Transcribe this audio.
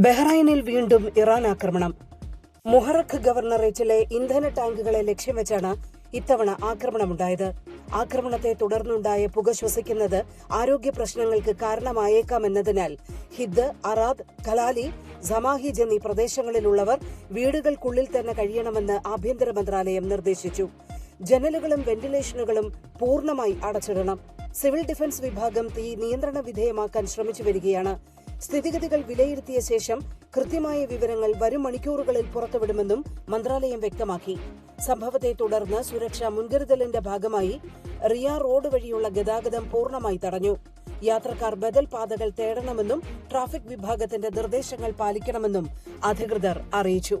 ബഹ്റൈനിൽ വീണ്ടും ഇറാൻ ആക്രമണം. മുഹറഖ് ഗവർണറേറ്റിലെ ഇന്ധന ടാങ്കുകളെ ലക്ഷ്യം വെച്ചാണ് ഇത്തവണ ആക്രമണമുണ്ടായത്. ആക്രമണത്തെ തുടർന്നുണ്ടായ പുക ശ്വസിക്കുന്നത് ആരോഗ്യ പ്രശ്നങ്ങൾക്ക് കാരണമായേക്കാമെന്നതിനാൽ ഹിദ്, അറാദ്, ഖലാലി, സമാഹിജ് എന്നീ പ്രദേശങ്ങളിലുള്ളവർ വീടുകൾക്കുള്ളിൽ തന്നെ കഴിയണമെന്ന് ആഭ്യന്തര മന്ത്രാലയം നിർദ്ദേശിച്ചു. ജനലുകളും വെന്റിലേഷനുകളും പൂർണ്ണമായി അടച്ചിടണം. സിവിൽ ഡിഫൻസ് വിഭാഗം തീ നിയന്ത്രണ വിധേയമാക്കാൻ ശ്രമിച്ചു വരികയാണ്. സ്ഥിതിഗതികൾ വിലയിരുത്തിയ ശേഷം കൃത്യമായ വിവരങ്ങൾ വരും മണിക്കൂറുകളിൽ പുറത്തുവിടുമെന്നും മന്ത്രാലയം വ്യക്തമാക്കി. സംഭവത്തെ തുടർന്ന് സുരക്ഷാ മുൻകരുതലിന്റെ ഭാഗമായി റിയ റോഡ് വഴിയുള്ള ഗതാഗതം പൂർണ്ണമായി തടഞ്ഞു. യാത്രക്കാർ ബദൽ പാതകൾ തേടണമെന്നും ട്രാഫിക് വിഭാഗത്തിന്റെ നിർദ്ദേശങ്ങൾ പാലിക്കണമെന്നും അധികൃതർ അറിയിച്ചു.